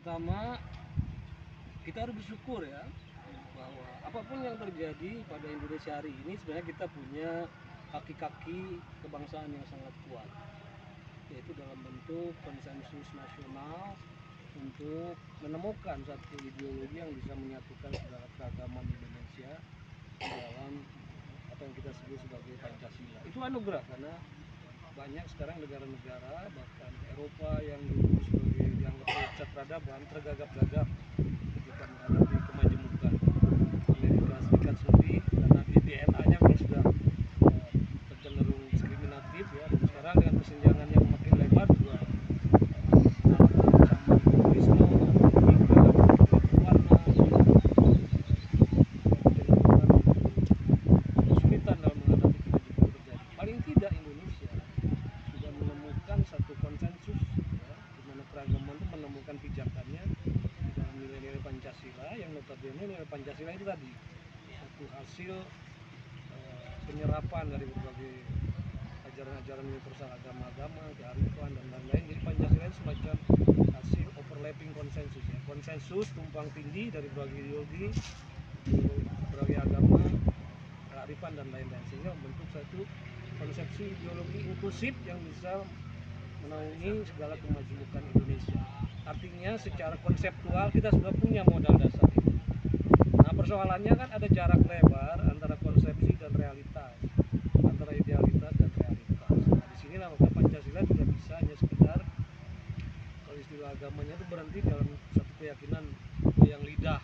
pertama kita harus bersyukur ya, bahwa apapun yang terjadi pada Indonesia hari ini sebenarnya kita punya kaki-kaki kebangsaan yang sangat kuat, yaitu dalam bentuk konsensus nasional untuk menemukan satu ideologi yang bisa menyatukan segala keragaman Indonesia dalam apa yang kita sebut sebagai Pancasila. Itu anugerah, karena banyak sekarang negara-negara bahkan Eropa yang dulu sebagai dianggap pusat peradaban tergagap-gagap ketika menghadapi kemajemukan. Amerika Serikat sendiri karena di DNA-nya memang sudah tercenderung diskriminatif ya, dan sekarang dengan kesenjangan yang makin lebar juga ancaman terorisme, warna kesulitan dalam menghadapi kemajemukan terjadi. Paling tidak Indonesia sudah menemukan satu konsensus ya, di mana keragaman itu menemukan pijakannya di dalam nilai-nilai Pancasila, yang notabene nilai Pancasila itu tadi satu hasil penyerapan dari berbagai ajaran-ajaran universal agama-agama, kearifan dan lain-lain. Jadi Pancasila itu semacam hasil overlapping konsensus ya, konsensus tumpang tindih dari berbagai ideologi, berbagai agama, kearifan dan lain-lain, sehingga membentuk satu konsepsi ideologi inklusif yang bisa menaungi segala kemajemukan Indonesia. Artinya secara konseptual kita sudah punya modal dasar itu. Nah, persoalannya kan ada jarak lebar antara konsepsi dan realitas, antara idealitas dan realitas. Nah, disinilah maka Pancasila tidak bisa hanya sekedar, kalau istilah agamanya itu berhenti dalam satu keyakinan yang lidah,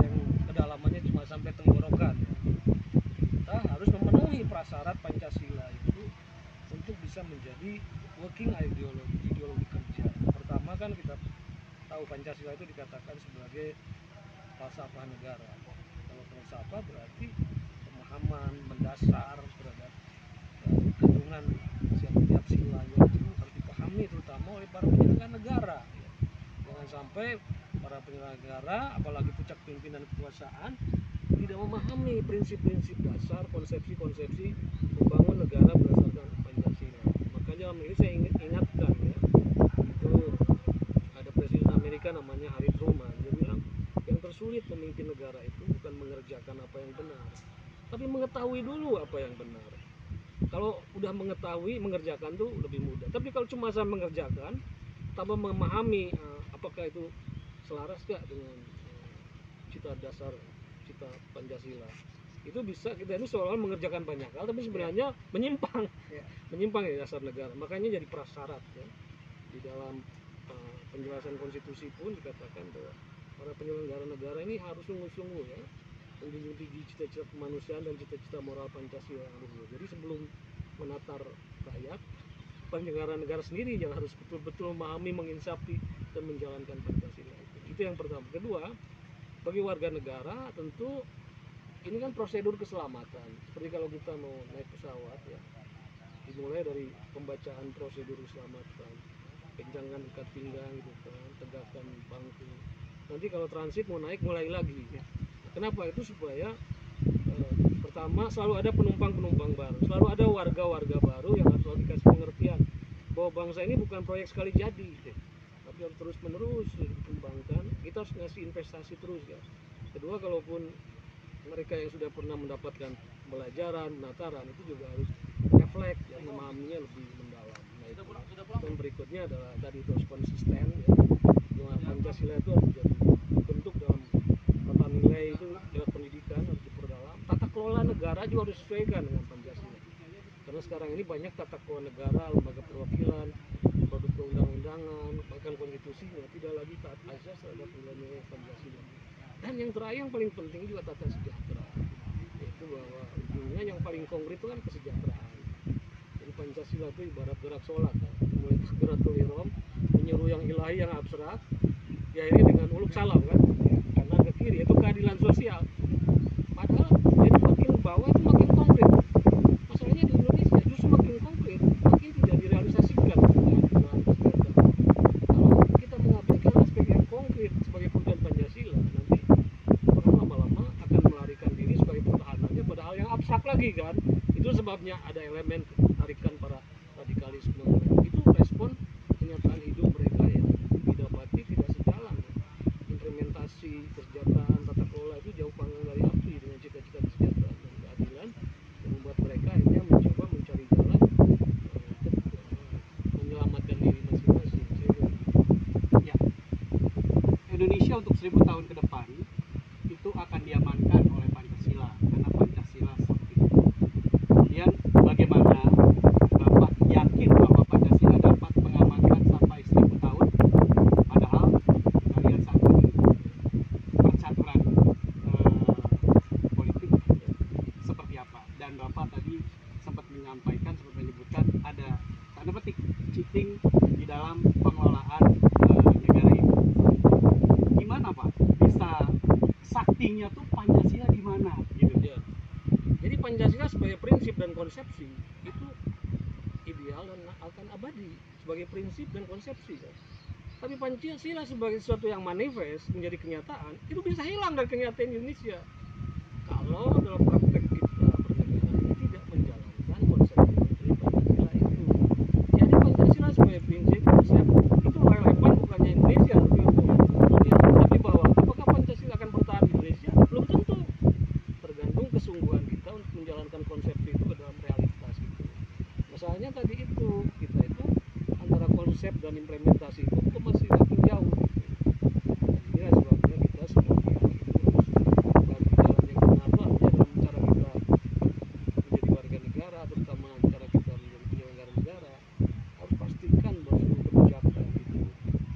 yang kedalamannya cuma sampai tenggorokan. Kita harus memenuhi prasyarat Pancasila itu untuk bisa menjadi working ideologi kerja. Pertama kan kita tahu Pancasila itu dikatakan sebagai falsafah negara. Kalau falsafah berarti pemahaman mendasar terhadap kandungan setiap silanya itu harus dipahami terutama oleh para penyelenggara negara. Jangan sampai para penyelenggara negara, apalagi puncak pimpinan kekuasaan, tidak memahami prinsip-prinsip dasar, konsepsi-konsepsi membangun negara berdasarkan Pancasila. Makanya dalam ini saya ingatkan ya, itu ada presiden Amerika namanya Harry Truman, dia bilang yang tersulit memimpin negara itu bukan mengerjakan apa yang benar, tapi mengetahui dulu apa yang benar. Kalau udah mengetahui, mengerjakan tuh lebih mudah. Tapi kalau cuma saya mengerjakan tanpa memahami apakah itu selaras gak dengan cita dasar, cita Pancasila, itu bisa kita ini seolah-olah mengerjakan banyak hal tapi sebenarnya menyimpang dari dasar negara. Makanya jadi prasyarat ya, di dalam penjelasan konstitusi pun dikatakan bahwa para penyelenggara negara ini harus sungguh-sungguh ya menjunjung tinggi cita-cita kemanusiaan dan cita-cita moral Pancasila yang luhur. Jadi sebelum menatar rakyat, penyelenggara negara sendiri yang harus betul-betul memahami, menginsafi dan menjalankan Pancasila itu yang pertama. Kedua, bagi warga negara tentu ini kan prosedur keselamatan. Seperti kalau kita mau naik pesawat ya, dimulai dari pembacaan prosedur keselamatan, kencangkan ikat pinggang gitu kan, tegakkan bangku. Nanti kalau transit mau naik mulai lagi ya. Kenapa? Itu supaya pertama selalu ada penumpang-penumpang baru, selalu ada warga-warga baru yang harus dikasih pengertian bahwa bangsa ini bukan proyek sekali jadi ya, tapi harus terus-menerus dikembangkan. Kita harus ngasih investasi terus ya. Kedua, kalaupun mereka yang sudah pernah mendapatkan pembelajaran, penataran, itu juga harus refleks ya, memahaminya lebih mendalam. Nah, itu. Dan berikutnya adalah tadi terus konsisten ya. Pancasila itu harus jadi bentuk dalam tata nilai itu lewat pendidikan harus diperdalam. Tata kelola negara juga harus disesuaikan dengan Pancasila. Karena sekarang ini banyak tata kelola negara, lembaga perwakilan, produk perundang-undangan, bahkan konstitusi tidak lagi taat azas terhadap nilai-nilai Pancasila. Dan yang terakhir yang paling penting juga tata sejahtera, yaitu bahwa ujungnya yang paling konkret itu kan kesejahteraan. Jadi Pancasila itu ibarat gerak sholat kan? Mulai takbiratul ihram, menyeru yang ilahi yang abstrak, ya ini dengan uluk salam kan, kanan ke kiri, itu keadilan sosial. Padahal jadi makin bawah itu makin konkret. Masalahnya di Indonesia justru makin konkret, makin tidak direalisasikan keadilan kesejahteraan. Kalau kita mengabaikan aspek yang konkret sebagai perusahaan Pancasila, nanti orang lama-lama akan melarikan diri sebagai pertahanannya pada hal yang abstrak lagi kan. Itu sebabnya ada elemen tarikan para radikalisme. Itu respon kenyataan hidup mereka yang didapati tidak sejalan Indonesia untuk 1000 tahun ke depan itu akan diamankan oleh Pancasila karena Pancasila sakti. Kemudian bagaimana Bapak yakin bahwa Pancasila dapat mengamankan sampai 1000 tahun? Padahal kita lihat saat ini percaturan politik seperti apa. Dan Bapak tadi sempat menyampaikan, sempat menyebutkan ada tanda petik cheating di dalam pengelolaan negara ini. Gimana Pak? Bisa saktinya tuh Pancasila di mana gitu? Ya. Jadi Pancasila sebagai prinsip dan konsepsi itu ideal dan akan abadi sebagai prinsip dan konsepsi. Tapi Pancasila sebagai sesuatu yang manifest menjadi kenyataan itu bisa hilang dari kenyataan Indonesia kalau dalam praktek kita bernegara ini tidak menjalankan konsep dari Pancasila itu. Jadi Pancasila sebagai prinsip konsep itu relevan bukannya Indonesia tapi untuk dunia. Tapi bahwa apakah Pancasila akan bertahan di Indonesia belum tentu. Tergantung kesungguhan kita untuk menjalankan konsep itu ke dalam realitas itu. Masalahnya tadi itu kita itu antara konsep dan implementasi itu masih makin jauh. Inilah sebabnya kita semua pihak itu harus bagi jalan yang benar lah ya dalam cara kita menjadi warga negara, terutama cara kita menjadi penyelenggara negara. Harus pastikan bahwa seluruh kebijakan itu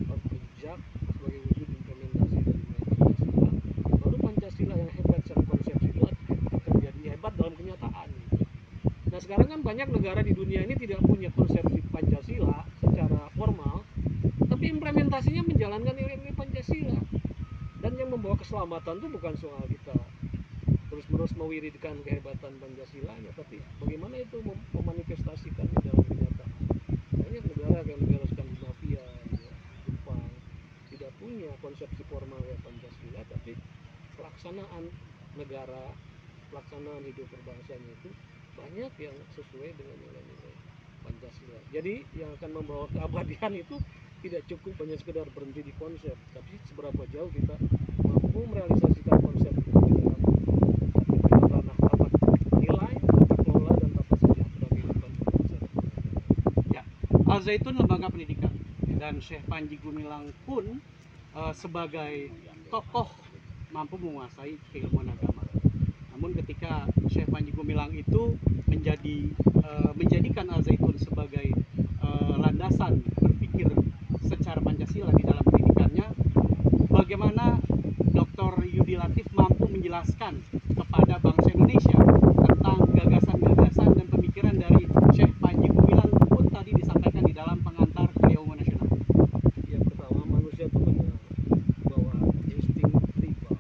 harus bijak sebagai wujud implementasi dari Pancasila. Baru Pancasila yang hebat secara konsepsi itu akan jadi hebat dalam kenyataan. Nah sekarang kan banyak negara di dunia ini tidak punya konsepsi Pancasila secara formal, tapi implementasinya menjalankan nilai-nilai Pancasila. Dan yang membawa keselamatan itu bukan soal kita terus-menerus mewiridkan kehebatan Pancasila-nya, tapi bagaimana itu memanifestasikannya dalam kenyataan. Banyak negara kayak negara Skandinavia, ya, Jepang, tidak punya konsepsi formal kayak Pancasila, tapi pelaksanaan negara, pelaksanaan hidup berbangsanya itu banyak yang sesuai dengan nilai-nilai Pancasila. Jadi yang akan membawa keabadian itu tidak cukup hanya sekedar berhenti di konsep, tapi seberapa jauh kita mampu merealisasikan konsep itu di dalam ranah tata nilai, tata kelola, dan tata sejahtera kehidupan berbangsa. Ya, Al Zaitun lembaga pendidikan dan Syekh Panji Gumilang pun sebagai tokoh mampu menguasai keilmuan agama. Namun ketika Syekh Panji Gumilang itu menjadikan Al Zaitun sebagai landasan berpikir secara Pancasila di dalam pendidikannya, bagaimana Dr. Yudi Latif mampu menjelaskan kepada bangsa Indonesia tentang gagasan-gagasan dan pemikiran dari Syekh Panji Gumilang pun tadi disampaikan di dalam pengantar Kuliah Umum Nasional. Yang pertama, manusia itu punya bawaan insting tribal.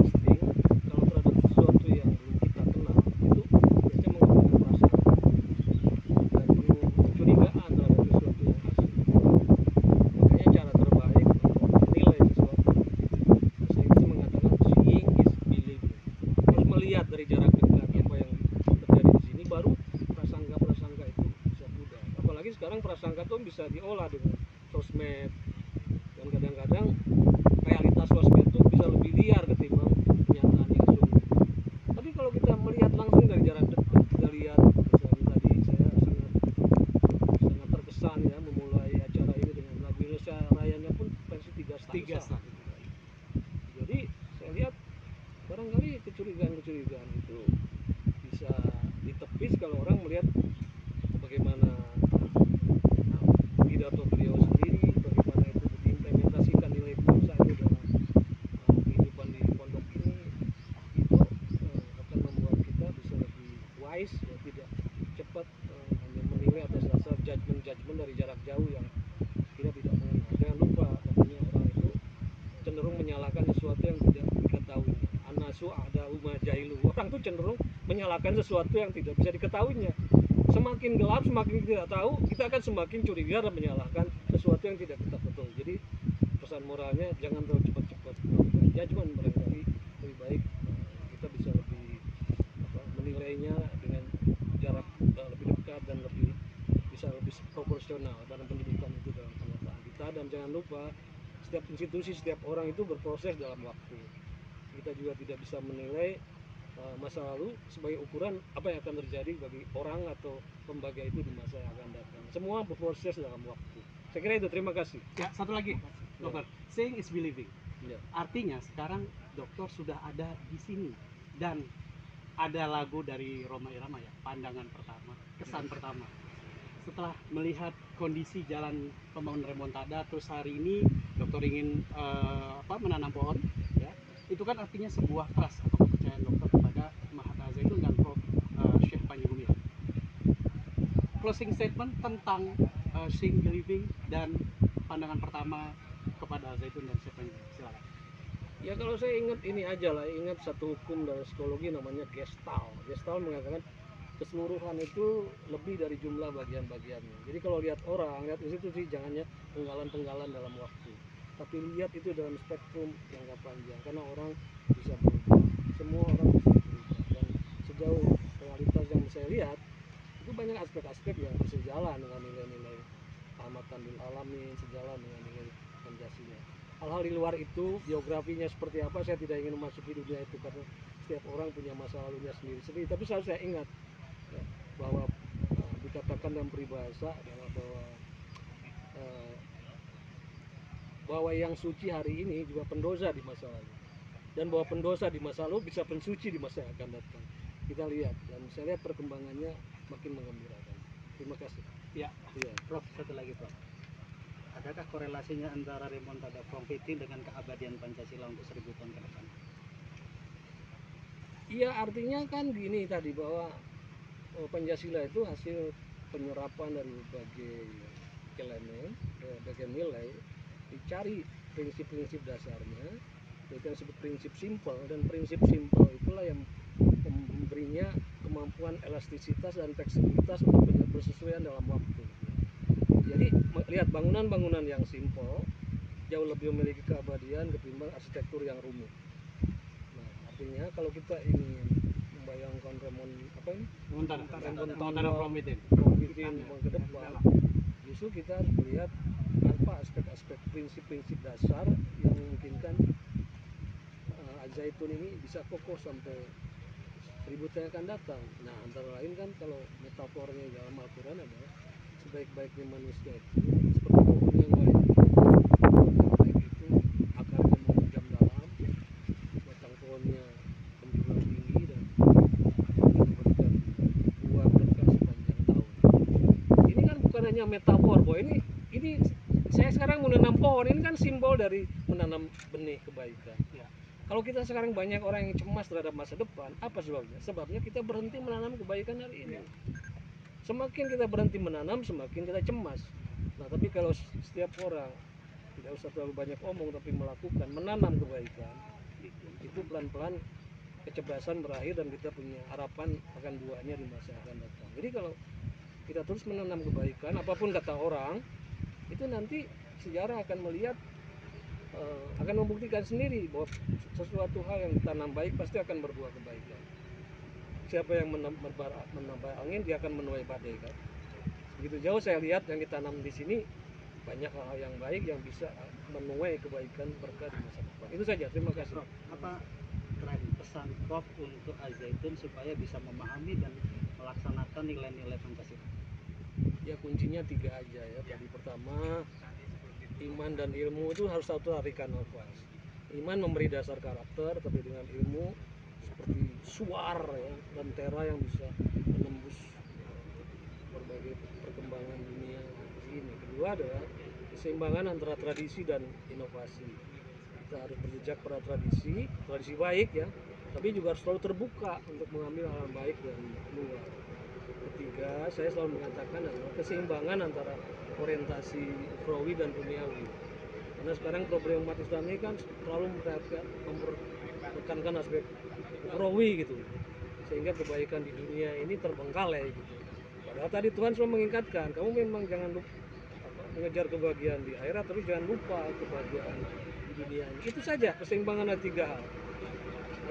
Insting kalau terhadap sesuatu yang belum kita kenal itu biasanya menggunakan perasaan dan penuh kecurigaan terhadap sesuatu yang asing. Makanya cara terbaik untuk menilai sesuatu, bahasa Inggris mengatakan seeing is believing. Harus melihat dari jarak dekat apa yang terjadi di sini, baru prasangka-prasangka itu bisa mudah. Apalagi sekarang prasangka itu bisa diolah dengan sosmed, dan kadang-kadang realitas sosmed itu bisa lebih liar ketimbang kenyataan yang sungguh. Tapi kalau kita melihat langsung dari jarak dekat, kita lihat misalnya tadi saya sangat terkesan ya memulai acara ini dengan lagu Indonesia Rayanya pun versi 3 stanza. Jadi saya lihat barangkali kecurigaan-kecurigaan itu bisa ditepis kalau orang melihat bagaimana pidato beliau sendiri, bagaimana itu diimplementasikan nilai bangsa itu dalam kehidupan di pondok ini. Itu akan membuat kita bisa lebih wise ya, tidak cepat hanya menilai atas dasar judgement dari jarak jauh yang kita tidak mengenal. Jangan lupa katanya orang itu cenderung menyalahkan sesuatu yang tidak diketahui. Anasu ada jahilu. Orang itu cenderung menyalahkan sesuatu yang tidak bisa diketahuinya. Semakin gelap, semakin tidak tahu, kita akan semakin curiga dan menyalahkan sesuatu yang tidak kita ketahui. Jadi pesan moralnya jangan terlalu cepat-cepat melakukan judgement, barangkali lebih baik kita bisa lebih menilainya dengan jarak lebih dekat dan bisa lebih proporsional dalam pendidikan itu dalam kenyataan kita. Dan jangan lupa setiap institusi, setiap orang itu berproses dalam waktu. Kita juga tidak bisa menilai masa lalu sebagai ukuran apa yang akan terjadi bagi orang atau lembaga itu di masa yang akan datang. Semua berproses dalam waktu. Saya kira itu. Terima kasih. Ya, satu lagi. dokter. Seeing is believing. Ya. Artinya sekarang dokter sudah ada di sini dan ada lagu dari Rhoma Irama ya, pandangan pertama, kesan pertama. Setelah melihat kondisi jalan pembangunan remontada, terus hari ini dokter ingin menanam pohon, ya, itu kan artinya sebuah trust atau kepercayaan dokter kepada Mahat Al-Zaitun dan Prof. Syekh Panji Gumilang. Closing statement tentang Seeing Believing dan pandangan pertama kepada Al-Zaitun dan Syekh Panji, silakan. Ya kalau saya ingat ini aja lah, ingat satu hukum dari psikologi namanya Gestalt. Gestalt mengatakan keseluruhan itu lebih dari jumlah bagian-bagiannya. Jadi kalau lihat orang, lihat institusi, jangannya penggalan-penggalan dalam waktu, tapi lihat itu dalam spektrum jangka panjang. Karena orang bisa berubah, semua orang bisa berubah. Dan sejauh realitas yang saya lihat, itu banyak aspek-aspek yang sejalan dengan nilai-nilai Ahmad Tanbil Alamin, sejalan dengan nilai Pancasila. Hal-hal di luar itu, biografinya seperti apa, saya tidak ingin memasuki dunia itu karena setiap orang punya masa lalunya sendiri-sendiri. Tapi selalu saya ingat ya, bahwa dikatakan dalam peribahasa adalah bahwa yang suci hari ini juga pendosa di masa lalu, dan bahwa pendosa di masa lalu bisa pensuci di masa yang akan datang. Kita lihat, dan saya lihat perkembangannya makin menggembirakan. Terima kasih. Ya, Ya. Prof, satu lagi Prof. Adakah korelasinya antara remontada Front 15 dengan keabadian Pancasila untuk 1000 tahun ke depan? Iya, artinya kan gini tadi bahwa Pancasila itu hasil penyerapan dari berbagai elemen, berbagai nilai, dicari prinsip-prinsip dasarnya, itu yang disebut prinsip simpel, dan prinsip simpel itulah yang memberinya kemampuan elastisitas dan fleksibilitas untuk bersesuaian dalam waktu. Jadi lihat bangunan-bangunan yang simpel jauh lebih memiliki keabadian ketimbang arsitektur yang rumit. Nah, artinya kalau kita ingin membayangkan Remontada Front 15 ke depan, justru kita harus melihat apa aspek-aspek prinsip-prinsip dasar yang memungkinkan Al-Zaitun ini bisa kokoh sampai 1000 tahun akan datang. Nah, antara lain kan kalau metafornya dalam Al-Quran adalah sebaik-baiknya manusia itu seperti pohon yang baik. Baik itu akarnya menghujam dalam, batang pohonnya menjulang tinggi, dan memberikan buah berkah sepanjang tahun. Ini kan bukan hanya metafor, bahwa ini saya sekarang menanam pohon, ini kan simbol dari menanam benih kebaikan. Ya. Kalau kita sekarang banyak orang yang cemas terhadap masa depan, apa sebabnya? Sebabnya kita berhenti menanam kebaikan hari ini. Semakin kita berhenti menanam, semakin kita cemas. Nah, tapi kalau setiap orang tidak usah terlalu banyak omong, tapi melakukan, menanam kebaikan, itu pelan-pelan kecerdasan berakhir dan kita punya harapan akan buahnya di masa yang akan datang. Jadi kalau kita terus menanam kebaikan, apapun kata orang, itu nanti sejarah akan melihat, akan membuktikan sendiri bahwa sesuatu hal yang ditanam baik pasti akan berbuah kebaikan. Siapa yang menambah angin, dia akan menuai badai kan. Begitu jauh saya lihat yang ditanam di sini banyak hal-hal yang baik yang bisa menuai kebaikan berkah di masa depan. Itu saja, terima kasih. Prof, apa terakhir pesan Prof untuk Al-Zaitun supaya bisa memahami dan melaksanakan nilai-nilai Pancasila? Ya kuncinya 3 aja ya. Tadi pertama, iman dan ilmu itu harus satu tarikan nafas. Iman memberi dasar karakter, tapi dengan ilmu seperti suar ya, dan tera yang bisa menembus berbagai perkembangan dunia ini. Kedua adalah keseimbangan antara tradisi dan inovasi. Kita harus berjejak pada tradisi baik ya, tapi juga harus selalu terbuka untuk mengambil hal baik dari luar. Ketiga, saya selalu mengatakan adalah keseimbangan antara orientasi ukhrawi dan duniawi. Karena sekarang problem umat Islam ini kan selalu mempertekankan aspek ukhrawi gitu, sehingga kebaikan di dunia ini terbengkalai gitu. Padahal tadi Tuhan selalu mengingatkan, kamu memang jangan lupa mengejar kebahagiaan di akhirat, tapi jangan lupa kebahagiaan di dunia ini. Itu saja keseimbangan ada 3 hal,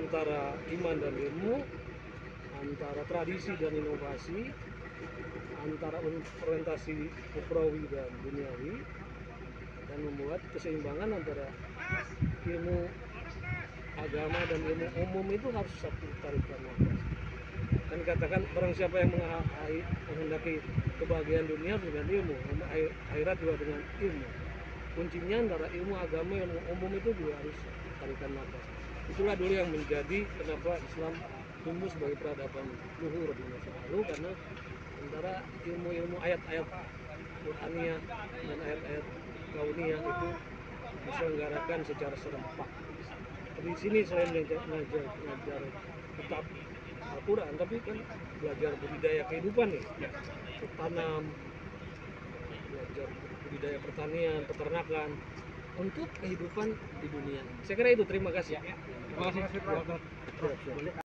antara iman dan ilmu, antara tradisi dan inovasi, antara orientasi ukhrawi dan duniawi, dan membuat keseimbangan antara ilmu agama dan ilmu umum itu harus satu tarikan nafas. Dan dikatakan barang siapa yang menghendaki kebahagiaan dunia dengan ilmu, akhirat juga dengan ilmu. kuncinya antara ilmu agama yang umum itu juga harus tarikan nafas. Itulah dulu yang menjadi kenapa Islam tumbuh sebagai peradaban luhur di masa lalu, karena antara ilmu-ilmu ayat-ayat Qur'aniyah dan ayat-ayat kauniyah itu diselenggarakan secara serempak. Di sini selain ngajar kitab Al-Quran, tapi kan belajar budidaya kehidupan nih, tanam, belajar budidaya pertanian, peternakan untuk kehidupan di dunia. Saya kira itu. Terima kasih. Terima kasih. Siap, siap.